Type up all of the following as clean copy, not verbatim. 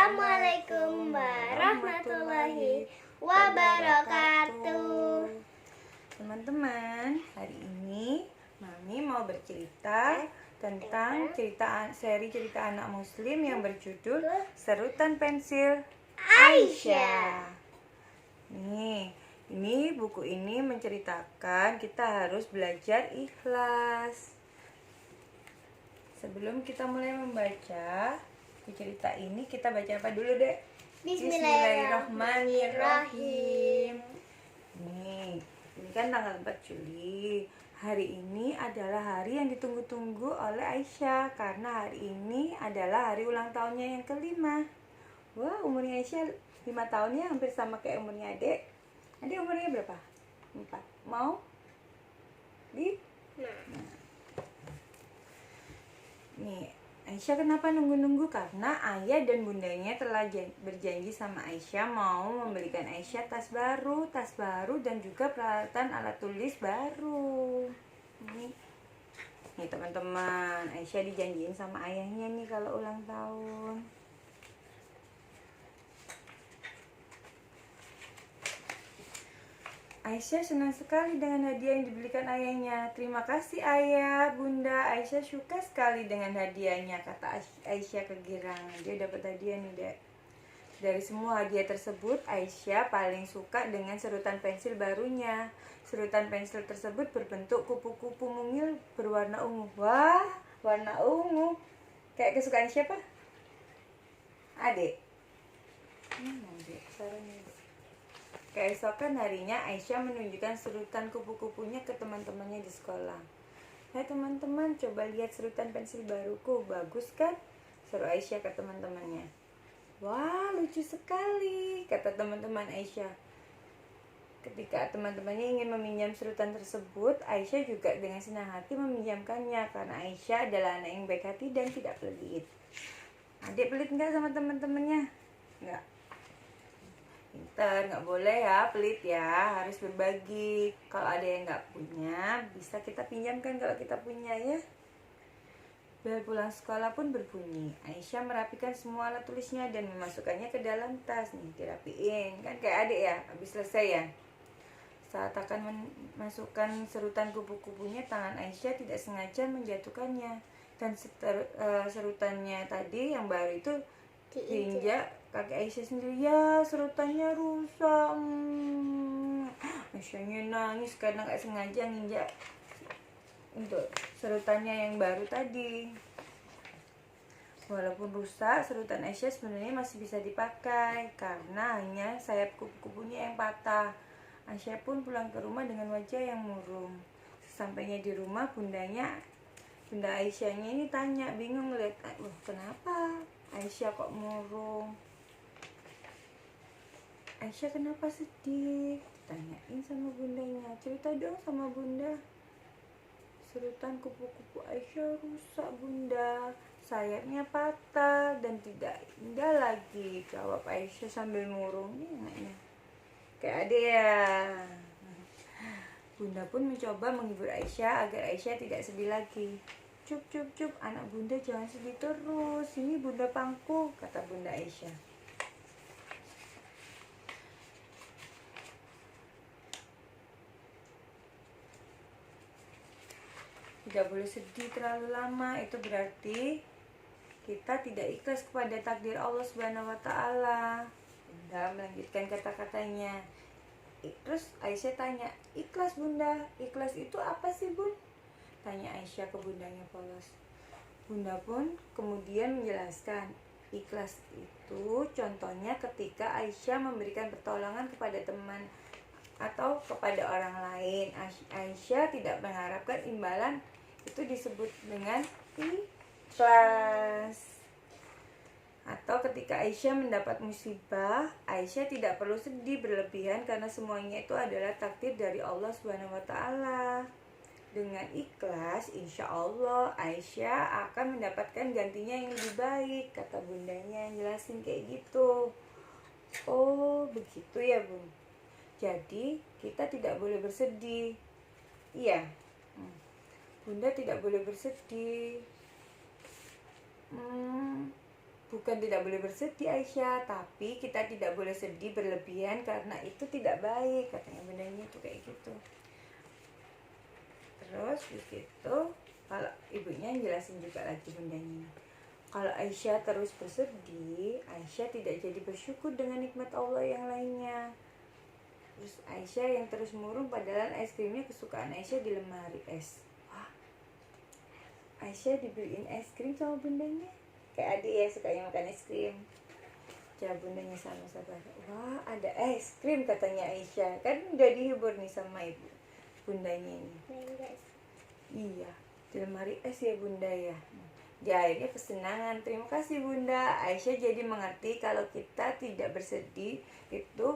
Assalamualaikum warahmatullahi wabarakatuh. Teman-teman, hari ini Mami mau bercerita tentang seri cerita anak muslim yang berjudul Serutan Pensil Aisyah. Ini buku ini menceritakan kita harus belajar ikhlas. Sebelum kita mulai membaca cerita ini, kita baca apa dulu, Dek? Bismillahirrahmanirrahim. Ini kan tanggal 4 Juli. Hari ini adalah hari yang ditunggu-tunggu oleh Aisyah karena hari ini adalah hari ulang tahunnya yang ke-5. Wah, umurnya Aisyah 5 tahun ya, hampir sama kayak umurnya Adek. Adek umurnya berapa? 4. Mau? Nih. Nih, Aisyah kenapa nunggu-nunggu? Karena ayah dan bundanya telah berjanji sama Aisyah mau membelikan Aisyah tas baru dan juga peralatan alat tulis baru. Nih teman-teman, Aisyah dijanjiin sama ayahnya nih kalau ulang tahun. Aisyah senang sekali dengan hadiah yang dibelikan ayahnya. Terima kasih ayah, bunda. Aisyah suka sekali dengan hadiahnya, kata Aisyah kegirangan. Dia dapat hadiah nih, Dek. Dari semua hadiah tersebut, Aisyah paling suka dengan serutan pensil barunya. Serutan pensil tersebut berbentuk kupu-kupu mungil berwarna ungu. Wah, warna ungu. Kayak kesukaan siapa? Adek. Adek, caranya. Keesokan harinya, Aisyah menunjukkan serutan kupu-kupunya ke teman-temannya di sekolah. Hai teman-teman, coba lihat serutan pensil baruku, bagus kan? Seru Aisyah ke teman-temannya. Wah, lucu sekali, kata teman-teman Aisyah. Ketika teman-temannya ingin meminjam serutan tersebut, Aisyah juga dengan senang hati meminjamkannya karena Aisyah adalah anak yang baik hati dan tidak pelit. Adik pelit nggak sama teman-temannya? Nggak. Pintar, nggak boleh ya pelit ya, harus berbagi. Kalau ada yang nggak punya, bisa kita pinjamkan kalau kita punya ya. Bel pulang sekolah pun berbunyi. Aisyah merapikan semua alat tulisnya dan memasukkannya ke dalam tas. Nih, dirapiin. Kan kayak adik ya, habis selesai ya. Saat akan memasukkan serutan kupu-kupunya, tangan Aisyah tidak sengaja menjatuhkannya. Dan serutannya tadi yang baru itu diinjak kaki Aisyah sendiri. Ya, serutannya rusak. Aisyahnya nangis karena gak sengaja nginjak untuk serutannya yang baru tadi. Walaupun rusak, serutan Aisyah sebenarnya masih bisa dipakai karena hanya sayap kupu-kupunya yang patah. Aisyah pun pulang ke rumah dengan wajah yang murung. Sesampainya di rumah, bunda Aisyahnya ini tanya, bingung ngeliat, kenapa Aisyah kok murung? Aisyah kenapa sedih? Tanyain sama bundanya. Cerita dong sama bunda. Serutan kupu-kupu Aisyah rusak, bunda. Sayapnya patah dan tidak indah lagi, jawab Aisyah sambil murung. Ini anaknya kayak adek ya. Bunda pun mencoba menghibur Aisyah agar Aisyah tidak sedih lagi. Cup, anak bunda jangan sedih terus. Ini bunda pangku, kata bunda Aisyah. Tidak boleh sedih terlalu lama, itu berarti kita tidak ikhlas kepada takdir Allah Subhanahu wa Ta'ala. Bunda melanjutkan kata-katanya. Terus Aisyah tanya, ikhlas bunda, ikhlas itu apa sih bun? Tanya Aisyah ke bundanya polos. Bunda pun kemudian menjelaskan, ikhlas itu contohnya ketika Aisyah memberikan pertolongan kepada teman atau kepada orang lain. Aisyah tidak mengharapkan imbalan, itu disebut dengan ikhlas. Atau ketika Aisyah mendapat musibah, Aisyah tidak perlu sedih berlebihan karena semuanya itu adalah takdir dari Allah Subhanahu wa Ta'ala. Dengan ikhlas, insya Allah Aisyah akan mendapatkan gantinya yang lebih baik, kata bundanya jelasin kayak gitu. Oh, begitu ya bun. Jadi kita tidak boleh bersedih. Iya, bunda tidak boleh bersedih. bukan tidak boleh bersedih Aisyah, tapi kita tidak boleh sedih berlebihan karena itu tidak baik, katanya bundanya itu kayak gitu. Terus begitu, kalau ibunya jelasin juga lagi bundanya, kalau Aisyah terus bersedih, Aisyah tidak jadi bersyukur dengan nikmat Allah yang lainnya. Terus Aisyah yang terus murung padahal es krimnya kesukaan Aisyah di lemari es. Wah, Aisyah dibeliin es krim sama bundanya, kayak adik ya sukanya makan es krim. Coba bundanya sama sabar. Wah, ada es krim katanya Aisyah. Kan udah dihibur nih sama ibu bundanya ini. Iya, di lemari es ya bunda ya. Di akhirnya kesenangan. Terima kasih bunda. Aisyah jadi mengerti kalau kita tidak bersedih itu,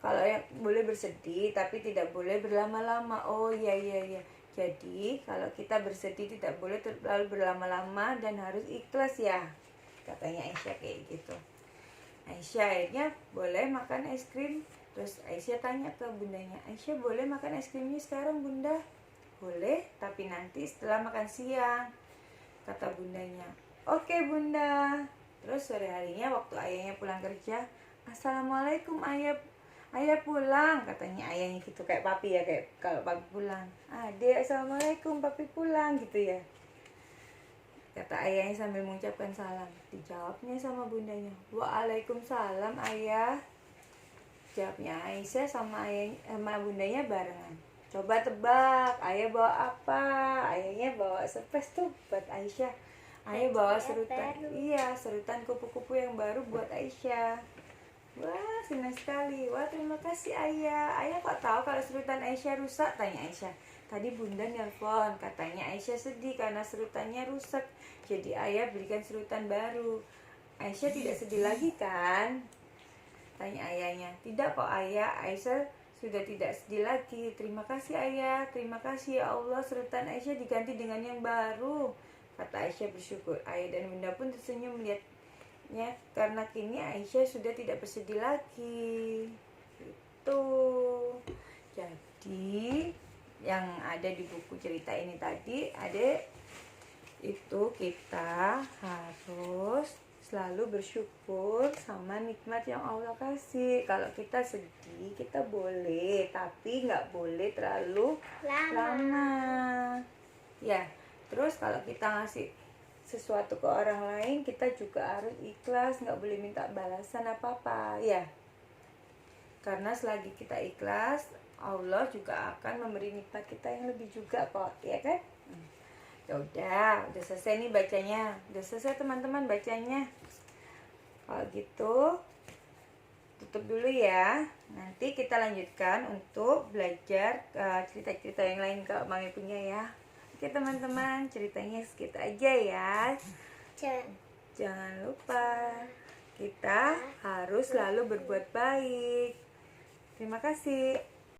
kalau yang boleh bersedih tapi tidak boleh berlama-lama. Oh iya iya iya. Jadi kalau kita bersedih tidak boleh terlalu berlama-lama dan harus ikhlas ya, katanya Aisyah kayak gitu. Aisyah akhirnya boleh makan es krim. Terus Aisyah tanya ke bundanya, Aisyah boleh makan es krimnya sekarang bunda? Boleh, tapi nanti setelah makan siang, kata bundanya. Oke bunda. Terus sore harinya waktu ayahnya pulang kerja, Assalamualaikum ayah, ayah pulang, katanya ayahnya gitu, kayak papi ya, kayak kalau papi pulang, Adek assalamualaikum papi pulang gitu ya, kata ayahnya sambil mengucapkan salam. Dijawabnya sama bundanya, Waalaikumsalam ayah. Jawabnya Aisyah sama bundanya barengan. Coba tebak, ayah bawa apa? Ayahnya bawa surprise tuh buat Aisyah. Ayah bawa serutan, iya serutan kupu-kupu yang baru buat Aisyah. Wah senang sekali. Wah terima kasih ayah. Ayah kok tahu kalau serutan Aisyah rusak? Tanya Aisyah. Tadi bunda nelpon, katanya Aisyah sedih karena serutannya rusak. Jadi ayah belikan serutan baru. Aisyah tidak sedih lagi kan? Tanya ayahnya. Tidak kok ayah, Aisyah sudah tidak sedih lagi. Terima kasih ayah, terima kasih ya Allah, serutan Aisyah diganti dengan yang baru, kata Aisyah bersyukur. Ayah dan bunda pun tersenyum melihatnya karena kini Aisyah sudah tidak bersedih lagi. Itu jadi yang ada di buku cerita ini tadi, Adek, itu kita harus selalu bersyukur sama nikmat yang Allah kasih. Kalau kita sedih, kita boleh, tapi nggak boleh terlalu lama. Ya, terus kalau kita ngasih sesuatu ke orang lain, kita juga harus ikhlas, nggak boleh minta balasan apa-apa, ya. Karena selagi kita ikhlas, Allah juga akan memberi nikmat kita yang lebih juga kok, ya kan? Ya udah selesai nih bacanya. Udah selesai teman-teman bacanya. Kalau gitu tutup dulu ya. Nanti kita lanjutkan untuk belajar cerita-cerita yang lain kalau Mami punya ya. Oke teman-teman, ceritanya segitu aja ya. Jangan lupa kita harus selalu berbuat baik. Terima kasih.